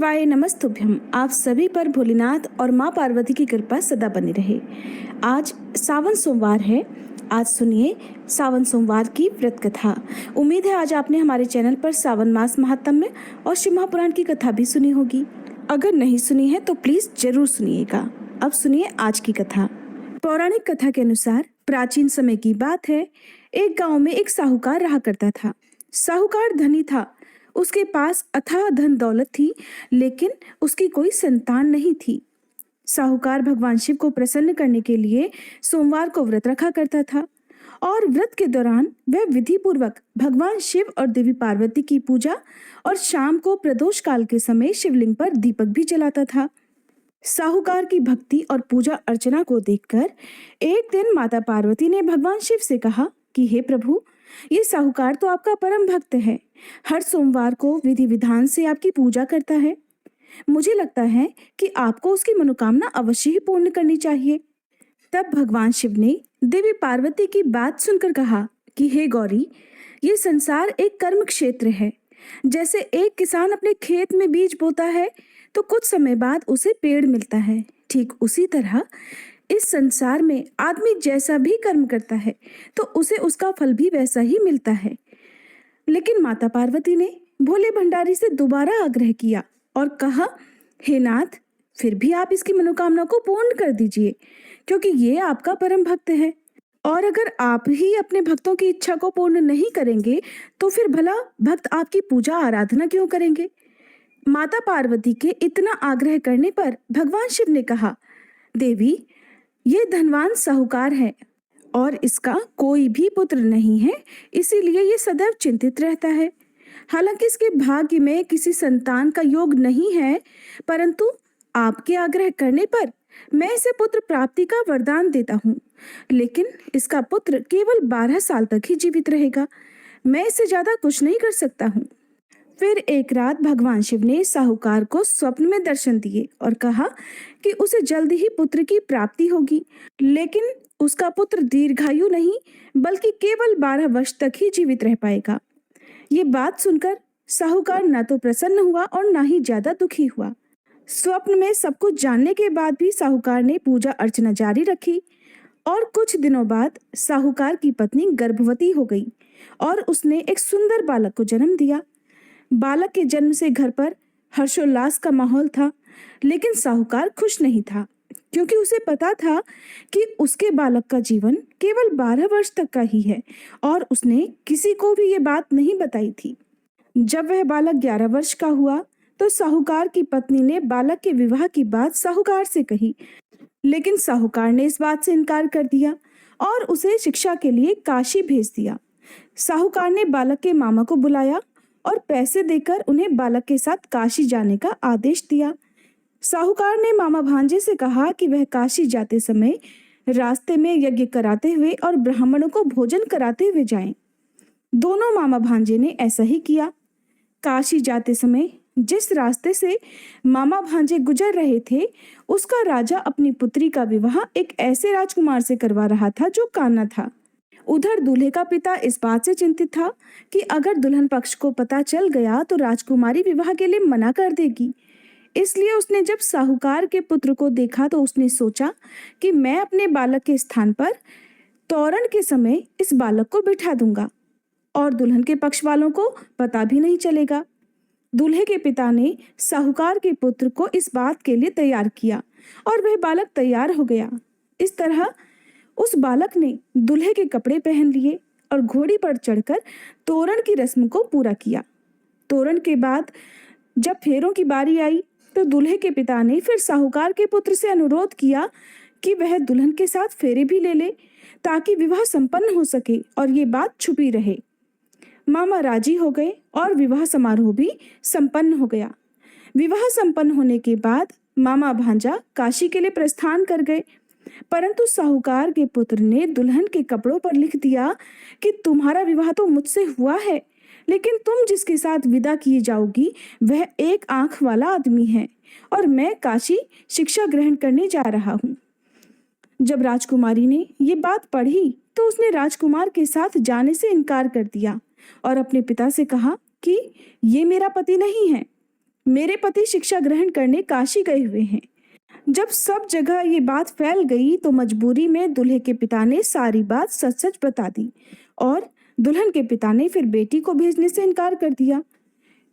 शिवाय नमस्तुभ्यम। आप सभी पर भोलेनाथ और माँ पार्वती की कृपा सदा बनी रहे। आज सावन सोमवार है। आज सुनिए सावन सोमवार की व्रत कथा। उम्मीद है आज आपने हमारे चैनल पर सावन मास महात्म्य और शिव महापुराण की कथा भी सुनी होगी। अगर नहीं सुनी है तो प्लीज जरूर सुनिएगा। अब सुनिए आज की कथा। पौराणिक कथा के अनुसार प्राचीन समय की बात है। एक गांव में एक साहूकार रहा करता था। साहूकार धनी था। उसके पास अथाह धन दौलत थी, लेकिन उसकी कोई संतान नहीं थी। साहूकार भगवान शिव को प्रसन्न करने के लिए सोमवार को व्रत रखा करता था और व्रत के दौरान वह विधि पूर्वक भगवान शिव और देवी पार्वती की पूजा और शाम को प्रदोष काल के समय शिवलिंग पर दीपक भी जलाता था। साहूकार की भक्ति और पूजा अर्चना को देखकर एक दिन माता पार्वती ने भगवान शिव से कहा कि हे प्रभु, ये साहूकार तो आपका परम भक्त है। हर सोमवार को विधि विधान से आपकी पूजा करता है। मुझे लगता है कि आपको उसकी मनोकामना अवश्य ही पूर्ण करनी चाहिए। तब भगवान शिव ने देवी पार्वती की बात सुनकर कहा कि हे गौरी, ये संसार एक कर्म क्षेत्र है। जैसे एक किसान अपने खेत में बीज बोता है तो कुछ समय बाद उसे पेड़ मिलता है, ठीक उसी तरह इस संसार में आदमी जैसा भी कर्म करता है तो उसे उसका फल भी वैसा ही मिलता है। लेकिन माता पार्वती ने भोले भंडारी से दोबारा आग्रह किया और कहा, हे नाथ, फिर भी आप इसकी मनोकामना को पूर्ण कर दीजिए, क्योंकि ये आपका परम भक्त है। और अगर आप ही अपने भक्तों की इच्छा को पूर्ण नहीं करेंगे तो फिर भला भक्त आपकी पूजा आराधना क्यों करेंगे। माता पार्वती के इतना आग्रह करने पर भगवान शिव ने कहा, देवी, ये धनवान साहूकार है और इसका कोई भी पुत्र नहीं है, इसीलिए ये सदैव चिंतित रहता है। हालांकि इसके भाग्य में किसी संतान का योग नहीं है, परंतु आपके आग्रह करने पर मैं इसे पुत्र प्राप्ति का वरदान देता हूँ। लेकिन इसका पुत्र केवल 12 साल तक ही जीवित रहेगा। मैं इससे ज्यादा कुछ नहीं कर सकता हूँ। फिर एक रात भगवान शिव ने साहूकार को स्वप्न में दर्शन दिए और कहा कि उसे जल्द ही पुत्र की प्राप्ति होगी, लेकिन उसका पुत्र दीर्घायु नहीं बल्कि केवल 12 वर्ष तक ही जीवित रह पाएगा। ये बात सुनकर साहूकार न तो प्रसन्न हुआ और न ही ज्यादा दुखी हुआ। स्वप्न में सब कुछ जानने के बाद भी साहूकार ने पूजा अर्चना जारी रखी और कुछ दिनों बाद साहूकार की पत्नी गर्भवती हो गई और उसने एक सुंदर बालक को जन्म दिया। बालक के जन्म से घर पर हर्षोल्लास का माहौल था, लेकिन साहूकार खुश नहीं था, क्योंकि उसे पता था कि उसके बालक का जीवन केवल 12 वर्ष तक का ही है और उसने किसी को भी ये बात नहीं बताई थी। जब वह बालक 11 वर्ष का हुआ तो साहूकार की पत्नी ने बालक के विवाह की बात साहूकार से कही, लेकिन साहूकार ने इस बात से इनकार कर दिया और उसे शिक्षा के लिए काशी भेज दिया। साहूकार ने बालक के मामा को बुलाया और पैसे देकर उन्हें बालक के साथ काशी जाने का आदेश दिया। साहूकार ने मामा भांजे से कहा कि वह काशी जाते समय रास्ते में यज्ञ कराते हुए और ब्राह्मणों को भोजन कराते हुए जाएं। दोनों मामा भांजे ने ऐसा ही किया। काशी जाते समय जिस रास्ते से मामा भांजे गुजर रहे थे, उसका राजा अपनी पुत्री का विवाह एक ऐसे राजकुमार से करवा रहा था जो काना था। उधर दूल्हे का पिता इस बात से चिंतित था कि अगर दुल्हन पक्ष को पता चल गया तो राजकुमारी विवाह के लिए मना कर देगी। इसलिए उसने जब साहूकार के पुत्र को देखा तो उसने सोचा कि मैं अपने बालक के स्थान पर तोरण के समय इस बालक को बिठा दूंगा और दुल्हन के पक्ष वालों को पता भी नहीं चलेगा। दूल्हे के पिता ने साहूकार के पुत्र को इस बात के लिए तैयार किया और वह बालक तैयार हो गया। इस तरह उस बालक ने दूल्हे के कपड़े पहन लिए और घोड़ी पर चढ़कर तोरण की रस्म को पूरा किया। तोरण के बाद जब फेरों की बारी आई तो दूल्हे के पिता ने फिर साहूकार के पुत्र से अनुरोध किया कि वह दुल्हन के साथ फेरे भी ले ले, ताकि विवाह संपन्न हो सके और ये बात छुपी रहे। मामा राजी हो गए और विवाह समारोह भी संपन्न हो गया। विवाह संपन्न होने के बाद मामा भांजा काशी के लिए प्रस्थान कर गए, परंतु साहूकार के पुत्र ने दुल्हन के कपड़ों पर लिख दिया कि तुम्हारा विवाह तो मुझसे हुआ है, लेकिन तुम जिसके साथ विदा किए जाओगी वह एक आंख वाला आदमी है और मैं काशी शिक्षा ग्रहण करने जा रहा हूँ। जब राजकुमारी ने ये बात पढ़ी तो उसने राजकुमार के साथ जाने से इनकार कर दिया और अपने पिता से कहा कि ये मेरा पति नहीं है। मेरे पति शिक्षा ग्रहण करने काशी गए हुए हैं। जब सब जगह ये बात फैल गई तो मजबूरी में दूल्हे के पिता ने सारी बात सच सच बता दी और दुल्हन के पिता ने फिर बेटी को भेजने से इनकार कर दिया।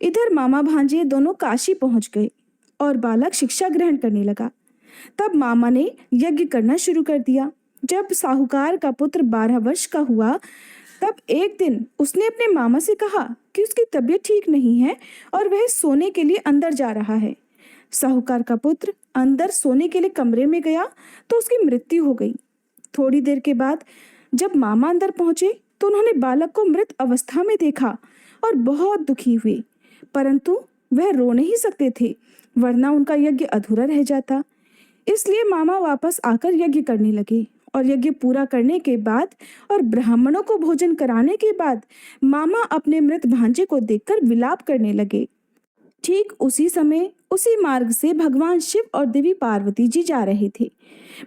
इधर मामा भांजे दोनों काशी पहुंच गए और बालक शिक्षा ग्रहण करने लगा। तब मामा ने यज्ञ करना शुरू कर दिया। जब साहूकार का पुत्र 12 वर्ष का हुआ तब एक दिन उसने अपने मामा से कहा कि उसकी तबीयत ठीक नहीं है और वह सोने के लिए अंदर जा रहा है। साहूकार का पुत्र अंदर सोने के लिए कमरे में गया तो उसकी मृत्यु हो गई। थोड़ी देर के बाद जब मामा अंदर पहुंचे तो उन्होंने बालक को मृत अवस्था में देखा और बहुत दुखी हुए, परंतु वह रो नहीं सकते थे वरना उनका यज्ञ अधूरा रह जाता। इसलिए मामा वापस आकर यज्ञ करने लगे और यज्ञ पूरा करने के बाद और ब्राह्मणों को भोजन कराने के बाद मामा अपने मृत भांजे को देखकर विलाप करने लगे। ठीक उसी समय उसी मार्ग से भगवान शिव और देवी पार्वती जी जा रहे थे।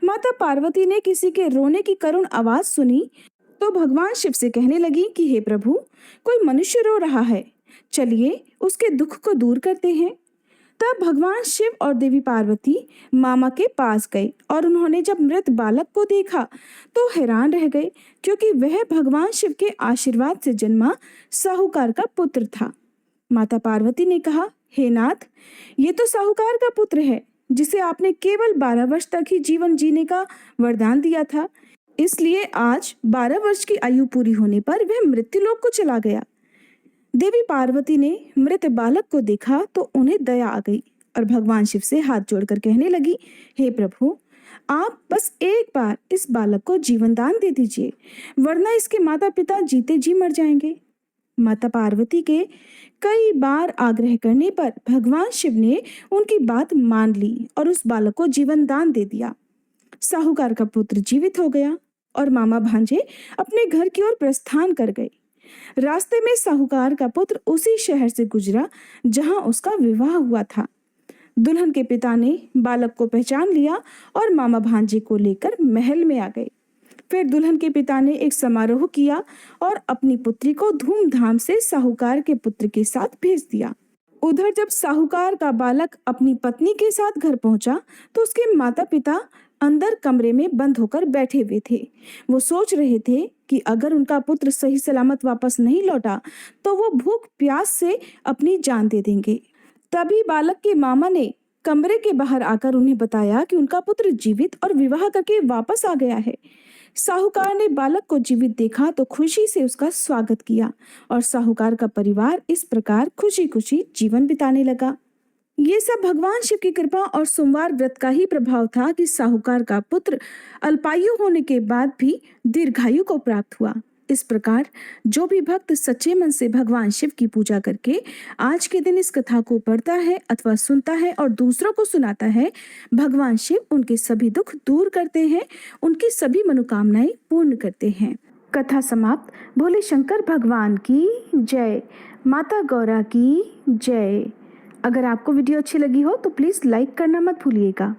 माता पार्वती ने किसी के रोने की करुण आवाज सुनी तो भगवान शिव से कहने लगी कि हे प्रभु, कोई मनुष्य रो रहा है, चलिए उसके दुख को दूर करते हैं। तब भगवान शिव और देवी पार्वती मामा के पास गए और उन्होंने जब मृत बालक को देखा तो हैरान रह गए, क्योंकि वह भगवान शिव के आशीर्वाद से जन्मा साहूकार का पुत्र था। माता पार्वती ने कहा, हे नाथ, ये तो साहूकार का पुत्र है जिसे आपने केवल 12 वर्ष तक ही जीवन जीने का वरदान दिया था, इसलिए आज 12 वर्ष की आयु पूरी होने पर वह मृत्युलोक को चला गया। देवी पार्वती ने मृत बालक को देखा तो उन्हें दया आ गई और भगवान शिव से हाथ जोड़कर कहने लगी, हे प्रभु, आप बस एक बार इस बालक को जीवन दान दे दीजिए, वरना इसके माता पिता जीते जी मर जाएंगे। माता पार्वती के कई बार आग्रह करने पर भगवान शिव ने उनकी बात मान ली और उस बालक को जीवन दान दे दिया। साहूकार का पुत्र जीवित हो गया और मामा भांजे अपने घर की ओर प्रस्थान कर गए। रास्ते में साहूकार का पुत्र उसी शहर से गुजरा जहां उसका विवाह हुआ था। दुल्हन के पिता ने बालक को पहचान लिया और मामा भांजे को लेकर महल में आ गए। फिर दुल्हन के पिता ने एक समारोह किया और अपनी पुत्री को धूमधाम से साहूकार के पुत्र के साथ भेज दिया। उधर जब साहूकार का बालक अपनी पत्नी के साथ घर पहुंचा तो उसके माता पिता अंदर कमरे में बंद होकर बैठे हुए थे। वो सोच रहे थे कि अगर उनका पुत्र सही सलामत वापस नहीं लौटा तो वो भूख प्यास से अपनी जान दे देंगे। तभी बालक के मामा ने कमरे के बाहर आकर उन्हें बताया कि उनका पुत्र जीवित और विवाह करके वापस आ गया है। साहूकार ने बालक को जीवित देखा तो खुशी से उसका स्वागत किया और साहूकार का परिवार इस प्रकार खुशी खुशी जीवन बिताने लगा। ये सब भगवान शिव की कृपा और सोमवार व्रत का ही प्रभाव था कि साहूकार का पुत्र अल्पायु होने के बाद भी दीर्घायु को प्राप्त हुआ। इस प्रकार जो भी भक्त सच्चे मन से भगवान शिव की पूजा करके आज के दिन इस कथा को पढ़ता है अथवा सुनता है और दूसरों को सुनाता है, भगवान शिव उनके सभी दुख दूर करते हैं, उनकी सभी मनोकामनाएं पूर्ण करते हैं। कथा समाप्त। भोले शंकर भगवान की जय, माता गौरा की जय। अगर आपको वीडियो अच्छी लगी हो तो प्लीज़ लाइक करना मत भूलिएगा।